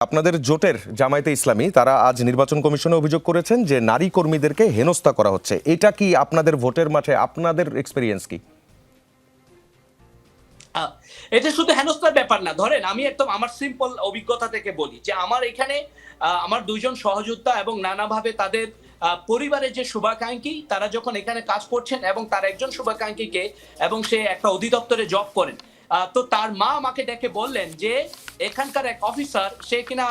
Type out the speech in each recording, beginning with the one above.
আপনাদের জোটের জামায়াতে ইসলামী তারা আজ নির্বাচন কমিশনে অভিযোগ করেছেন যে নারী কর্মীদেরকে হেনস্থা করা হচ্ছে। এটা কি আপনাদের ভোটের মাঠে আপনাদের এক্সপেরিয়েন্স কি? এটা শুধু হেনস্থার ব্যাপার না। ধরেন আমি একদম আমার সিম্পল অভিজ্ঞতা থেকে বলি যে আমার এখানে আমার দুইজন সহযোদ্ধা এবং নানাভাবে তাদের পরিবারের যে শুভাকাঙ্ক্ষী তারা যখন এখানে কাজ করছেন এবং তার একজন শুভাকাঙ্ক্ষীকে এবং সে একটা অধিদপ্তরে জব করেন, তো তার মা আমাকে ডেকে বললেন যে এখানকার এক অফিসার সে কিনা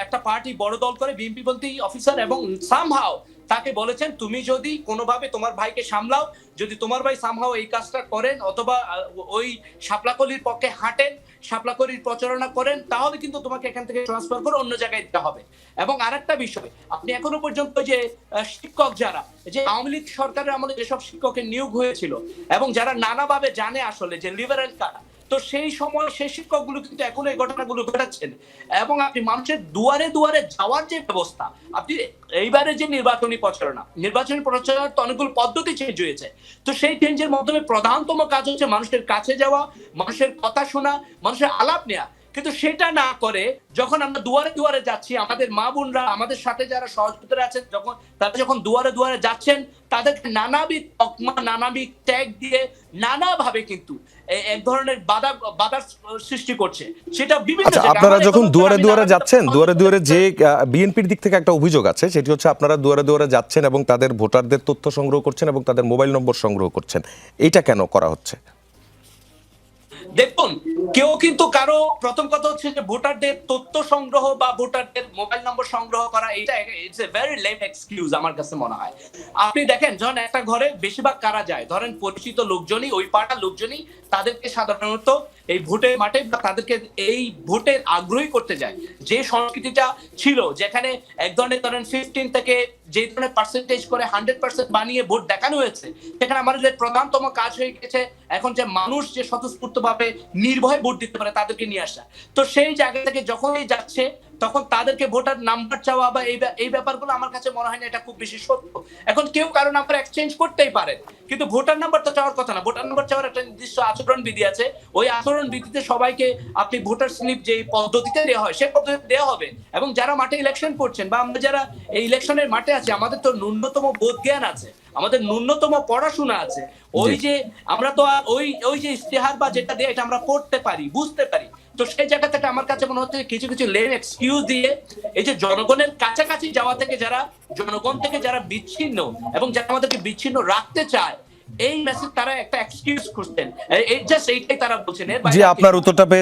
একটা পার্টি বড় দল করে বিএনপি পন্থী অফিসার এবং সামহাও তাকে বলেছেন তুমি যদি কোনোভাবে তোমার ভাইকে সামলাও, যদি তোমার ভাই সামহাও এই কাজটা করেন অথবা ওই শাপলাকলির পক্ষে হাঁটেন, শাপলাকলির প্রচারণা করেন, তাহলে কিন্তু তোমাকে এখান থেকে ট্রান্সফার করে অন্য জায়গায় দিতে হবে। এবং আরেকটা বিষয়, আপনি এখনো পর্যন্ত যে শিক্ষক যারা যে আওয়ামী লীগ সরকারের আমলে যেসব শিক্ষকের নিয়োগ হয়েছিল এবং যারা নানাভাবে জানে আসলে যে লিবারেল কারা, তো সেই সময় সেই শিক্ষকগুলো কিন্তু এখন এই ঘটনাগুলো ঘটাচ্ছেন। এবং আপনি মানুষের দুয়ারে দুয়ারে যাওয়ার যে ব্যবস্থা, আপনি এইবারে যে নির্বাচনী প্রচারণার তো অনেকগুলো পদ্ধতি চেঞ্জ হয়েছে, তো সেই চেঞ্জের মাধ্যমে প্রধানতম কাজ হচ্ছে মানুষের কাছে যাওয়া, মানুষের কথা শোনা, মানুষের আলাপ নেওয়া। কিন্তু সেটা না করে যখন আমরা দুয়ারে দুয়ারে যাচ্ছি, আমাদের মা বোনরা আমাদের সাথে যারা সহযোগিতা আছেন তারা যখন দুয়ারে দুয়ারে যাচ্ছেন, তাদেরকে নানাবিধ তকমা নানাবিধ ট্যাগ দিয়ে নানাভাবে কিন্তু এক ধরনের বাধার সৃষ্টি করছে। সেটা বিভিন্ন আপনারা যখন দুয়ারে দুয়ারে যাচ্ছেন, দুয়ারে দুয়ারে যে বিএনপির দিক থেকে একটা অভিযোগ আছে, সেটি হচ্ছে আপনারা দুয়ারে দুয়ারে যাচ্ছেন এবং তাদের ভোটারদের তথ্য সংগ্রহ করছেন এবং তাদের মোবাইল নম্বর সংগ্রহ করছেন। এটা কেন করা হচ্ছে? দেখুন, কেউ কিন্তু কারো প্রথম কথা হচ্ছে যে ভোটারদের তথ্য সংগ্রহ বা ভোটারদের মোবাইল নম্বর সংগ্রহ করা, এটা it's a very lame excuse আমার কাছে মনে হয়। আপনি দেখেন যখন একটা ঘরে বেশিরভাগ কারা যায়, ধরেন পরিচিত লোকজনই, ওই পাড়ার লোকজনই তাদেরকে সাধারণত এই ভোটের মাঠে বা তাদেরকে এই ভোটের আগ্রহী করতে যায়। যে সংস্কৃতিটা ছিল যেখানে এক ধরনের ধরেন 15 থেকে যে ধরনের পার্সেন্টেজ করে 100% বানিয়ে ভোট দেখানো হয়েছে, সেখানে আমাদের প্রধানতম কাজ হয়ে গেছে এখন যে মানুষ যে স্বতঃস্ফূর্তভাবে নির্ভয়ে ভোট দিতে পারে তাদেরকে নিয়ে আসা। তো সেই জায়গা থেকে যখনই যাচ্ছে তখন তাদেরকে ভোটার নাম্বার চাওয়া বা এই ব্যাপারগুলো আমার কাছে মনে হয় না এটা খুব বেশি সত্য। এখন কেউ কারো নাম্বার এক্সচেঞ্জ করতেই পারে, কিন্তু ভোটার নাম্বার তো চাওয়ার কথা না। ভোটার নাম্বার চাওয়ার একটা নির্দিষ্ট আচরণ বিধি আছে, ওই আচরণ বিধিতে সবাইকে আপনি ভোটার স্লিপ যে পদ্ধতিতে দেওয়া হয় সেই পদ্ধতিতে দেওয়া হবে। এবং যারা মাঠে ইলেকশন করছেন বা আমরা যারা এই ইলেকশনের মাঠে আছি, আমাদের তো ন্যূনতম বোধ জ্ঞান আছে, আমাদের ন্যূনতম পড়াশোনা আছে। ওই যে আমরা তো ওই যে ইশতেহার বা যেটা দিয়ে এটা আমরা পড়তে পারি, বুঝতে পারি। তো সেই জায়গা থেকে আমার কাছে মনে হচ্ছে কিছু কিছু লেম এক্সকিউজ দিয়ে এই যে জনগণের কাছাকাছি যাওয়া থেকে যারা জনগণ থেকে যারা বিচ্ছিন্ন এবং যারা আমাদেরকে বিচ্ছিন্ন রাখতে চায়, এই মেসেজ তারা একটা এক্সকিউজ খুঁজছেন, এই জাস্ট এইটাই তারা বলছেন। জি, আপনার উত্তরটা পেয়েছি।